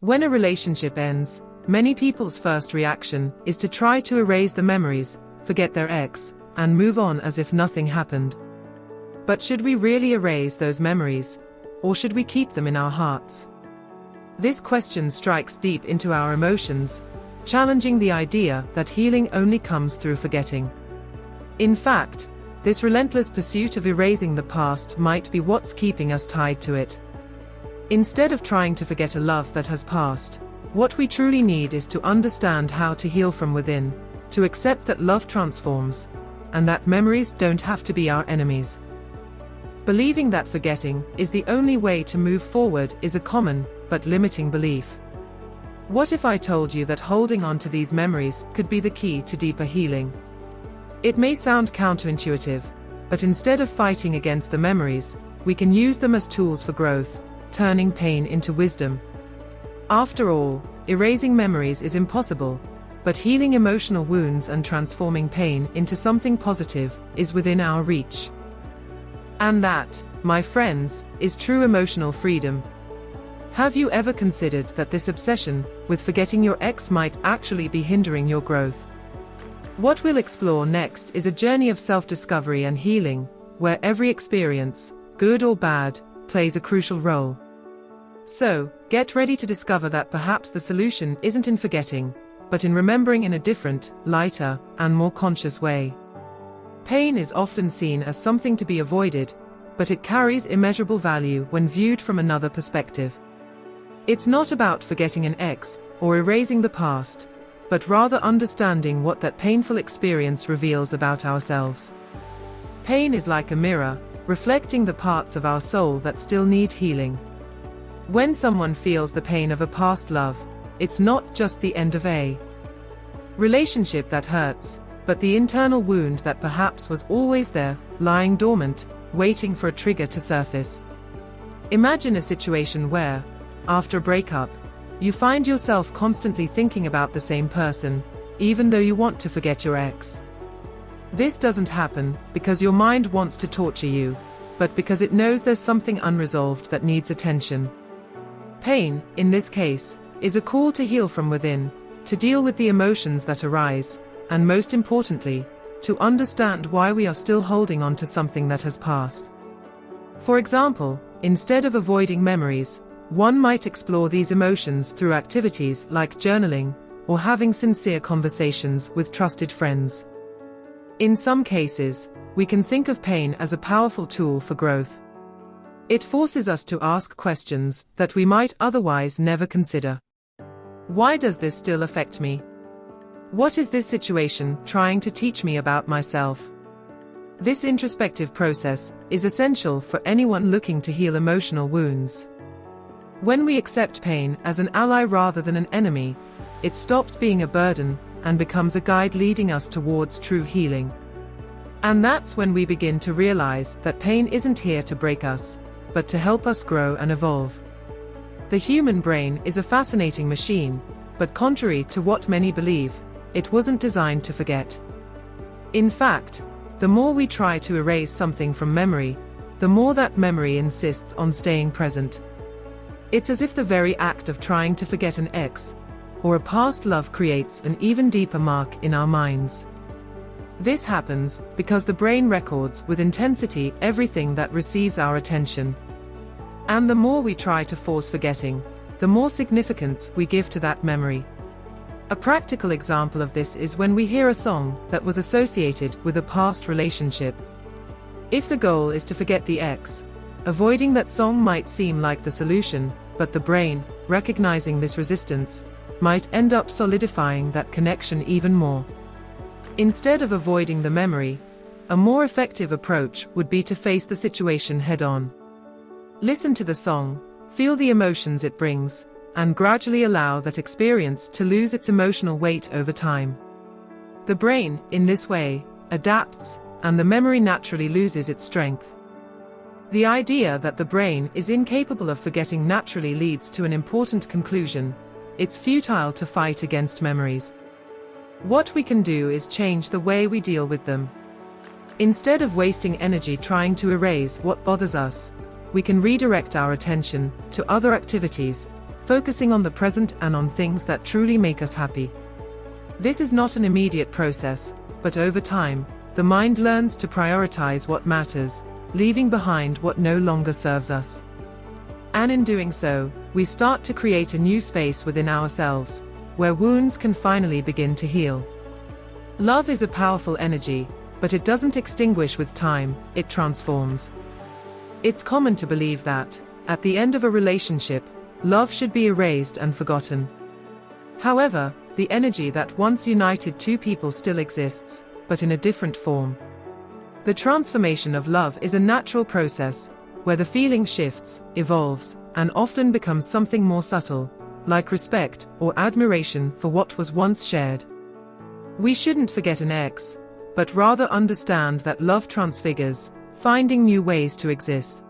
When a relationship ends, many people's first reaction is to try to erase the memories, forget their ex, and move on as if nothing happened. But should we really erase those memories, or should we keep them in our hearts? This question strikes deep into our emotions, challenging the idea that healing only comes through forgetting. In fact, this relentless pursuit of erasing the past might be what's keeping us tied to it. Instead of trying to forget a love that has passed, what we truly need is to understand how to heal from within, to accept that love transforms, and that memories don't have to be our enemies. Believing that forgetting is the only way to move forward is a common, but limiting belief. What if I told you that holding on to these memories could be the key to deeper healing? It may sound counterintuitive, but instead of fighting against the memories, we can use them as tools for growth, turning pain into wisdom. After all, erasing memories is impossible, but healing emotional wounds and transforming pain into something positive is within our reach. And that, my friends, is true emotional freedom. Have you ever considered that this obsession with forgetting your ex might actually be hindering your growth? What we'll explore next is a journey of self-discovery and healing, where every experience, good or bad, plays a crucial role. So, get ready to discover that perhaps the solution isn't in forgetting, but in remembering in a different, lighter, and more conscious way. Pain is often seen as something to be avoided, but it carries immeasurable value when viewed from another perspective. It's not about forgetting an ex, or erasing the past, but rather understanding what that painful experience reveals about ourselves. Pain is like a mirror, reflecting the parts of our soul that still need healing. When someone feels the pain of a past love, it's not just the end of a relationship that hurts, but the internal wound that perhaps was always there, lying dormant, waiting for a trigger to surface. Imagine a situation where, after a breakup, you find yourself constantly thinking about the same person, even though you want to forget your ex. This doesn't happen because your mind wants to torture you, but because it knows there's something unresolved that needs attention. Pain, in this case, is a call to heal from within, to deal with the emotions that arise, and most importantly, to understand why we are still holding on to something that has passed. For example, instead of avoiding memories, one might explore these emotions through activities like journaling, or having sincere conversations with trusted friends. In some cases, we can think of pain as a powerful tool for growth. It forces us to ask questions that we might otherwise never consider. Why does this still affect me? What is this situation trying to teach me about myself? This introspective process is essential for anyone looking to heal emotional wounds. When we accept pain as an ally rather than an enemy, it stops being a burden and becomes a guide leading us towards true healing. And that's when we begin to realize that pain isn't here to break us, but to help us grow and evolve. The human brain is a fascinating machine, but contrary to what many believe, it wasn't designed to forget. In fact, the more we try to erase something from memory, the more that memory insists on staying present. It's as if the very act of trying to forget an ex, or a past love creates an even deeper mark in our minds. This happens because the brain records with intensity everything that receives our attention. And the more we try to force forgetting, the more significance we give to that memory. A practical example of this is when we hear a song that was associated with a past relationship. If the goal is to forget the ex, avoiding that song might seem like the solution, but the brain, recognizing this resistance, might end up solidifying that connection even more. Instead of avoiding the memory, a more effective approach would be to face the situation head-on. Listen to the song, feel the emotions it brings, and gradually allow that experience to lose its emotional weight over time. The brain, in this way, adapts, and the memory naturally loses its strength. The idea that the brain is incapable of forgetting naturally leads to an important conclusion: it's futile to fight against memories. What we can do is change the way we deal with them. Instead of wasting energy trying to erase what bothers us, we can redirect our attention to other activities, focusing on the present and on things that truly make us happy. This is not an immediate process, but over time, the mind learns to prioritize what matters, leaving behind what no longer serves us. And in doing so, we start to create a new space within ourselves, where wounds can finally begin to heal. Love is a powerful energy, but it doesn't extinguish with time, it transforms. It's common to believe that, at the end of a relationship, love should be erased and forgotten. However, the energy that once united two people still exists, but in a different form. The transformation of love is a natural process, where the feeling shifts, evolves, and often becomes something more subtle, like respect or admiration for what was once shared. We shouldn't forget an ex, but rather understand that love transfigures, finding new ways to exist.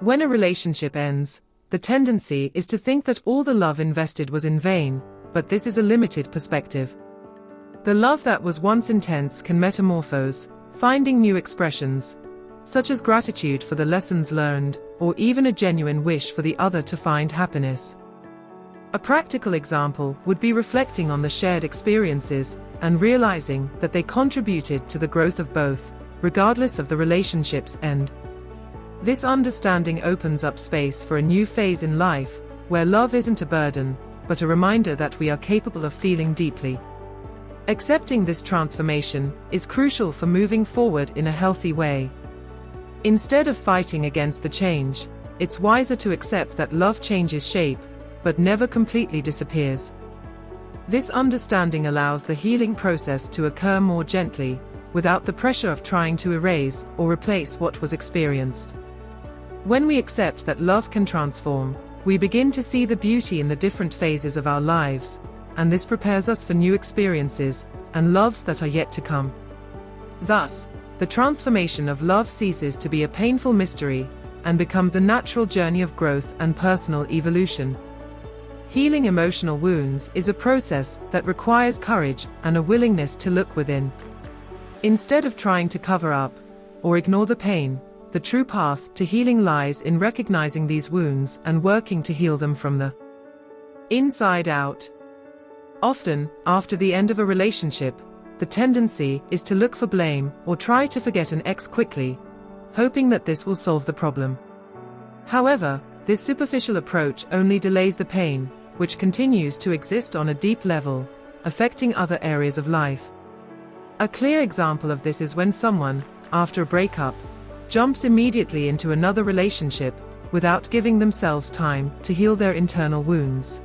When a relationship ends, the tendency is to think that all the love invested was in vain, but this is a limited perspective. The love that was once intense can metamorphose, finding new expressions, such as gratitude for the lessons learned, or even a genuine wish for the other to find happiness. A practical example would be reflecting on the shared experiences and realizing that they contributed to the growth of both, regardless of the relationship's end. This understanding opens up space for a new phase in life, where love isn't a burden, but a reminder that we are capable of feeling deeply. Accepting this transformation is crucial for moving forward in a healthy way. Instead of fighting against the change, it's wiser to accept that love changes shape, but never completely disappears. This understanding allows the healing process to occur more gently, without the pressure of trying to erase or replace what was experienced. When we accept that love can transform, we begin to see the beauty in the different phases of our lives, and this prepares us for new experiences and loves that are yet to come. Thus, the transformation of love ceases to be a painful mystery and becomes a natural journey of growth and personal evolution. Healing emotional wounds is a process that requires courage and a willingness to look within. Instead of trying to cover up or ignore the pain, the true path to healing lies in recognizing these wounds and working to heal them from the inside out. Often, after the end of a relationship, the tendency is to look for blame or try to forget an ex quickly, hoping that this will solve the problem. However, this superficial approach only delays the pain, which continues to exist on a deep level, affecting other areas of life. A clear example of this is when someone, after a breakup, jumps immediately into another relationship, without giving themselves time to heal their internal wounds.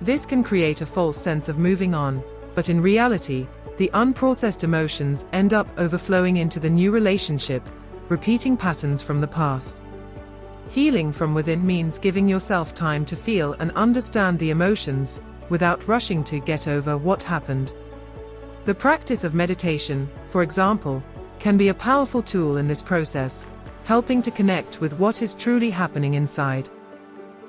This can create a false sense of moving on, but in reality, the unprocessed emotions end up overflowing into the new relationship, repeating patterns from the past. Healing from within means giving yourself time to feel and understand the emotions, without rushing to get over what happened. The practice of meditation, for example, can be a powerful tool in this process, helping to connect with what is truly happening inside.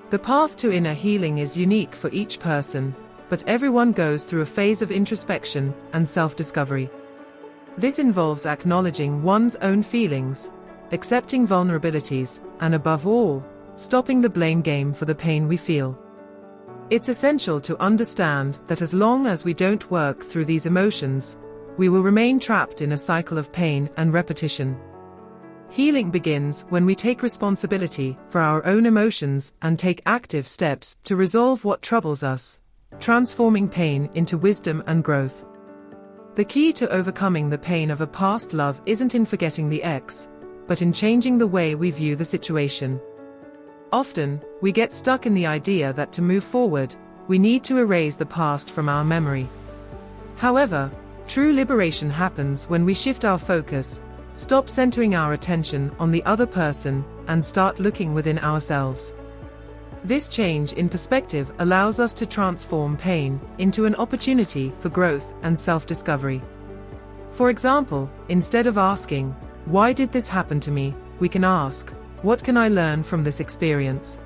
The path to inner healing is unique for each person, but everyone goes through a phase of introspection and self-discovery. This involves acknowledging one's own feelings, accepting vulnerabilities, and above all, stopping the blame game for the pain we feel. It's essential to understand that as long as we don't work through these emotions, we will remain trapped in a cycle of pain and repetition. Healing begins when we take responsibility for our own emotions and take active steps to resolve what troubles us, transforming pain into wisdom and growth. The key to overcoming the pain of a past love isn't in forgetting the ex, but in changing the way we view the situation. Often, we get stuck in the idea that to move forward, we need to erase the past from our memory. However, true liberation happens when we shift our focus, stop centering our attention on the other person, and start looking within ourselves. This change in perspective allows us to transform pain into an opportunity for growth and self-discovery. For example, instead of asking, "Why did this happen to me?" we can ask, "What can I learn from this experience?"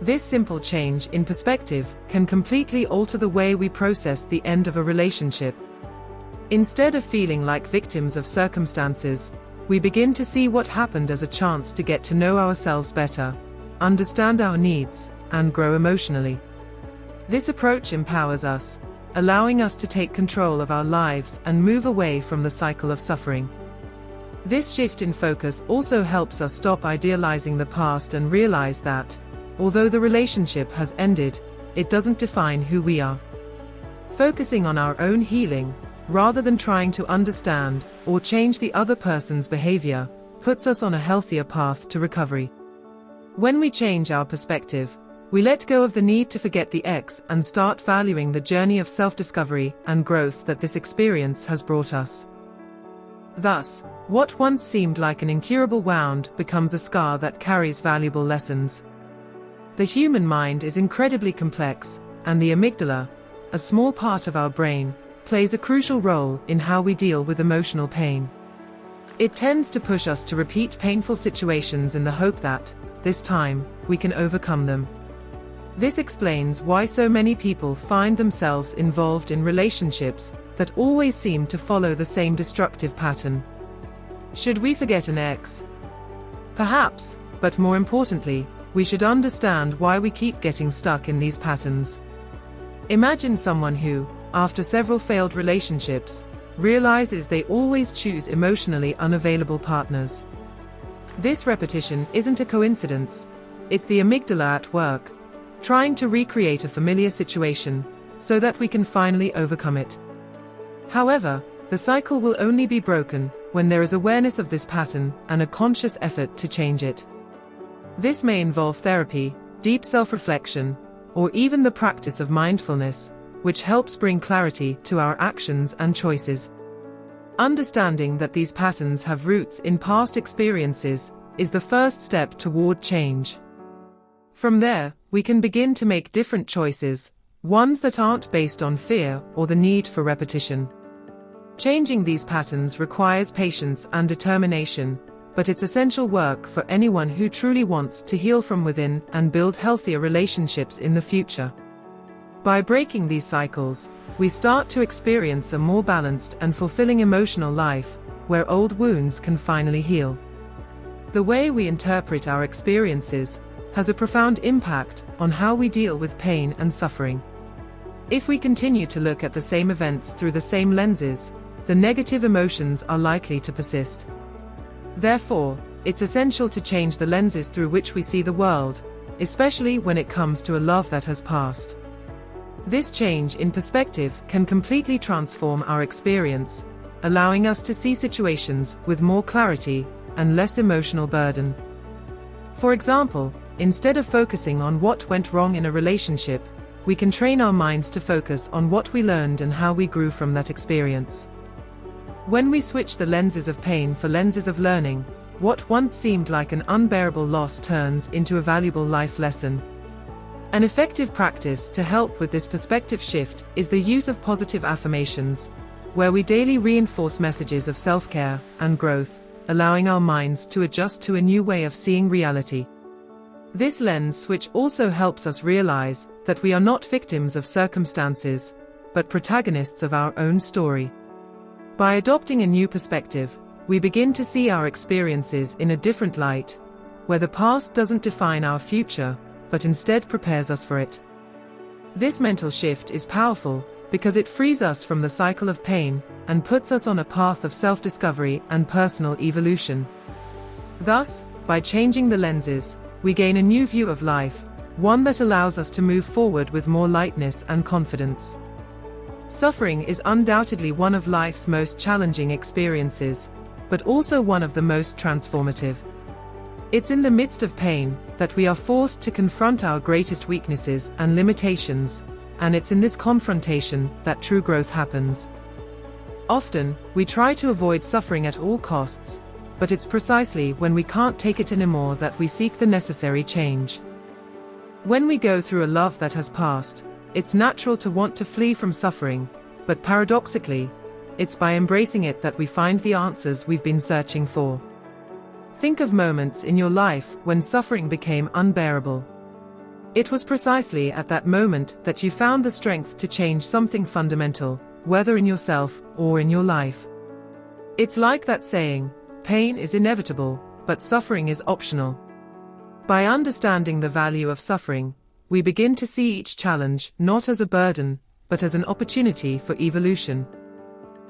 This simple change in perspective can completely alter the way we process the end of a relationship. Instead of feeling like victims of circumstances, we begin to see what happened as a chance to get to know ourselves better, understand our needs, and grow emotionally. This approach empowers us, allowing us to take control of our lives and move away from the cycle of suffering. This shift in focus also helps us stop idealizing the past and realize that, although the relationship has ended, it doesn't define who we are. Focusing on our own healing, rather than trying to understand or change the other person's behavior, puts us on a healthier path to recovery. When we change our perspective, we let go of the need to forget the ex and start valuing the journey of self-discovery and growth that this experience has brought us. Thus, what once seemed like an incurable wound becomes a scar that carries valuable lessons. The human mind is incredibly complex, and the amygdala, a small part of our brain, plays a crucial role in how we deal with emotional pain. It tends to push us to repeat painful situations in the hope that, this time, we can overcome them. This explains why so many people find themselves involved in relationships that always seem to follow the same destructive pattern. Should we forget an ex? Perhaps, but more importantly, we should understand why we keep getting stuck in these patterns. Imagine someone who, after several failed relationships, realizes they always choose emotionally unavailable partners. This repetition isn't a coincidence, it's the amygdala at work, trying to recreate a familiar situation, so that we can finally overcome it. However, the cycle will only be broken when there is awareness of this pattern and a conscious effort to change it. This may involve therapy, deep self-reflection, or even the practice of mindfulness, which helps bring clarity to our actions and choices. Understanding that these patterns have roots in past experiences is the first step toward change. From there, we can begin to make different choices, ones that aren't based on fear or the need for repetition. Changing these patterns requires patience and determination, but it's essential work for anyone who truly wants to heal from within and build healthier relationships in the future. By breaking these cycles, we start to experience a more balanced and fulfilling emotional life, where old wounds can finally heal. The way we interpret our experiences has a profound impact on how we deal with pain and suffering. If we continue to look at the same events through the same lenses, the negative emotions are likely to persist. Therefore, it's essential to change the lenses through which we see the world, especially when it comes to a love that has passed. This change in perspective can completely transform our experience, allowing us to see situations with more clarity and less emotional burden. For example, instead of focusing on what went wrong in a relationship, we can train our minds to focus on what we learned and how we grew from that experience. When we switch the lenses of pain for lenses of learning, what once seemed like an unbearable loss turns into a valuable life lesson. An effective practice to help with this perspective shift is the use of positive affirmations, where we daily reinforce messages of self-care and growth, allowing our minds to adjust to a new way of seeing reality. This lens switch also helps us realize that we are not victims of circumstances, but protagonists of our own story. By adopting a new perspective, we begin to see our experiences in a different light, where the past doesn't define our future, but instead prepares us for it. This mental shift is powerful because it frees us from the cycle of pain and puts us on a path of self-discovery and personal evolution. Thus, by changing the lenses, we gain a new view of life, one that allows us to move forward with more lightness and confidence. Suffering is undoubtedly one of life's most challenging experiences, but also one of the most transformative. It's in the midst of pain that we are forced to confront our greatest weaknesses and limitations, and it's in this confrontation that true growth happens. Often, we try to avoid suffering at all costs, but it's precisely when we can't take it anymore that we seek the necessary change. When we go through a love that has passed, it's natural to want to flee from suffering, but paradoxically, it's by embracing it that we find the answers we've been searching for. Think of moments in your life when suffering became unbearable. It was precisely at that moment that you found the strength to change something fundamental, whether in yourself or in your life. It's like that saying, pain is inevitable, but suffering is optional. By understanding the value of suffering, we begin to see each challenge not as a burden, but as an opportunity for evolution.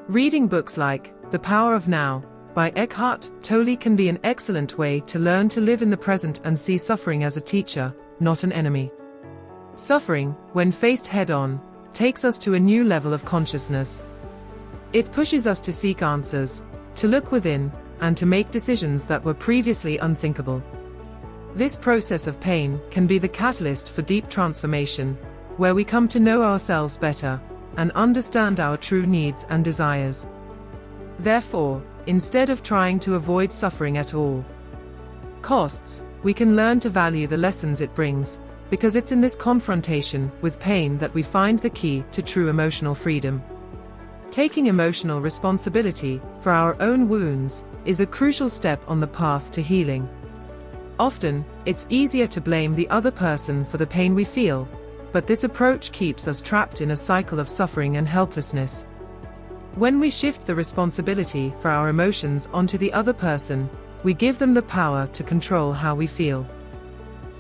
Reading books like The Power of Now by Eckhart Tolle can be an excellent way to learn to live in the present and see suffering as a teacher, not an enemy. Suffering, when faced head-on, takes us to a new level of consciousness. It pushes us to seek answers, to look within, and to make decisions that were previously unthinkable. This process of pain can be the catalyst for deep transformation, where we come to know ourselves better and understand our true needs and desires. Therefore, instead of trying to avoid suffering at all costs, we can learn to value the lessons it brings, because it's in this confrontation with pain that we find the key to true emotional freedom. Taking emotional responsibility for our own wounds is a crucial step on the path to healing. Often, it's easier to blame the other person for the pain we feel, but this approach keeps us trapped in a cycle of suffering and helplessness. When we shift the responsibility for our emotions onto the other person, we give them the power to control how we feel.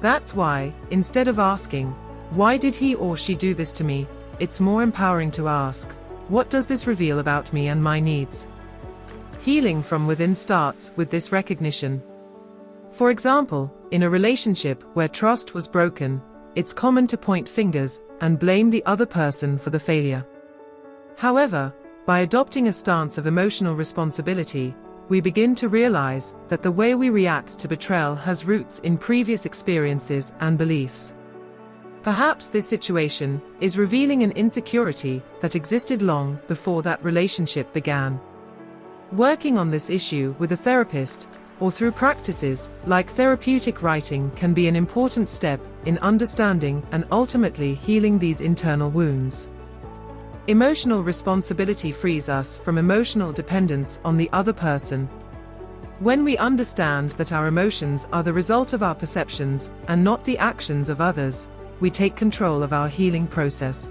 That's why, instead of asking, "Why did he or she do this to me?" it's more empowering to ask, "What does this reveal about me and my needs?" Healing from within starts with this recognition. For example, in a relationship where trust was broken, it's common to point fingers and blame the other person for the failure. However, by adopting a stance of emotional responsibility, we begin to realize that the way we react to betrayal has roots in previous experiences and beliefs. Perhaps this situation is revealing an insecurity that existed long before that relationship began. Working on this issue with a therapist, or through practices like therapeutic writing, can be an important step in understanding and ultimately healing these internal wounds. Emotional responsibility frees us from emotional dependence on the other person. When we understand that our emotions are the result of our perceptions and not the actions of others, we take control of our healing process.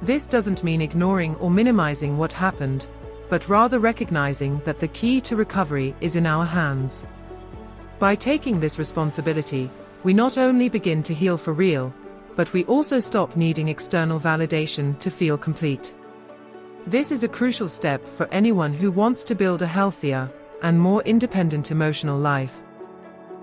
This doesn't mean ignoring or minimizing what happened, but rather recognizing that the key to recovery is in our hands. By taking this responsibility, we not only begin to heal for real, but we also stop needing external validation to feel complete. This is a crucial step for anyone who wants to build a healthier and more independent emotional life.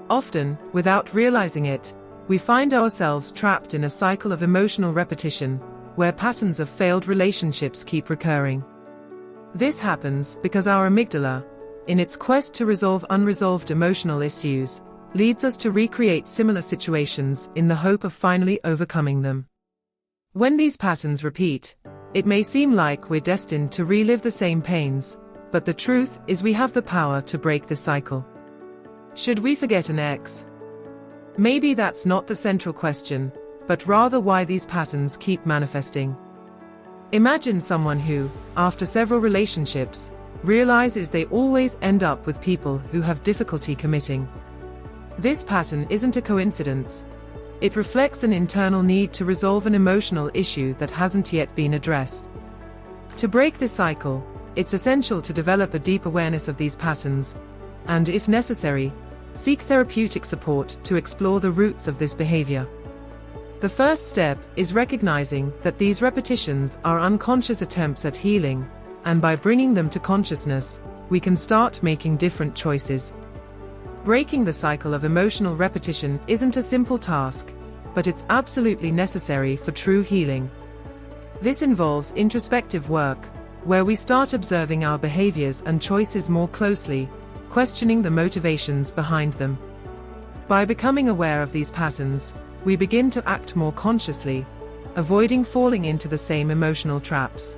Often, without realizing it, we find ourselves trapped in a cycle of emotional repetition, where patterns of failed relationships keep recurring. This happens because our amygdala, in its quest to resolve unresolved emotional issues, leads us to recreate similar situations in the hope of finally overcoming them. When these patterns repeat, it may seem like we're destined to relive the same pains, but the truth is we have the power to break this cycle. Should we forget an ex? Maybe that's not the central question, but rather why these patterns keep manifesting. Imagine someone who, after several relationships, realizes they always end up with people who have difficulty committing. This pattern isn't a coincidence. It reflects an internal need to resolve an emotional issue that hasn't yet been addressed. To break this cycle, it's essential to develop a deep awareness of these patterns, and if necessary, seek therapeutic support to explore the roots of this behavior. The first step is recognizing that these repetitions are unconscious attempts at healing, and by bringing them to consciousness, we can start making different choices. Breaking the cycle of emotional repetition isn't a simple task, but it's absolutely necessary for true healing. This involves introspective work, where we start observing our behaviors and choices more closely, questioning the motivations behind them. By becoming aware of these patterns, we begin to act more consciously, avoiding falling into the same emotional traps.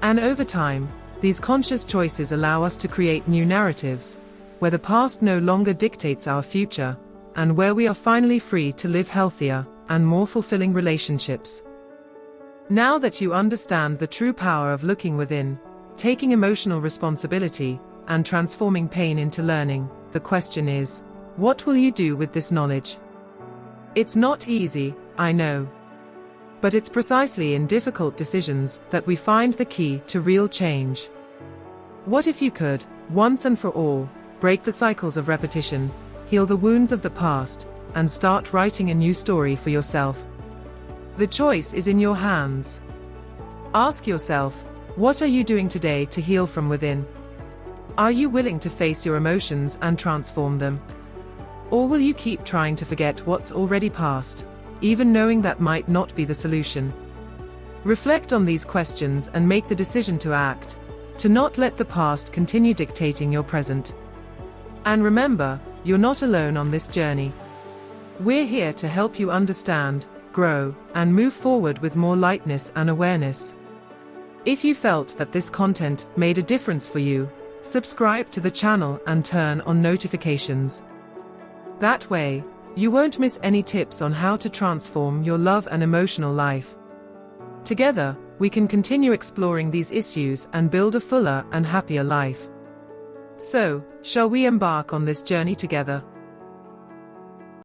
And over time, these conscious choices allow us to create new narratives, where the past no longer dictates our future, and where we are finally free to live healthier and more fulfilling relationships. Now that you understand the true power of looking within, taking emotional responsibility, and transforming pain into learning, the question is, what will you do with this knowledge? It's not easy, I know. But it's precisely in difficult decisions that we find the key to real change. What if you could, once and for all, break the cycles of repetition, heal the wounds of the past, and start writing a new story for yourself. The choice is in your hands. Ask yourself, what are you doing today to heal from within? Are you willing to face your emotions and transform them? Or will you keep trying to forget what's already past, even knowing that might not be the solution? Reflect on these questions and make the decision to act, to not let the past continue dictating your present. And remember, you're not alone on this journey. We're here to help you understand, grow, and move forward with more lightness and awareness. If you felt that this content made a difference for you, subscribe to the channel and turn on notifications. That way, you won't miss any tips on how to transform your love and emotional life. Together, we can continue exploring these issues and build a fuller and happier life. So, shall we embark on this journey together?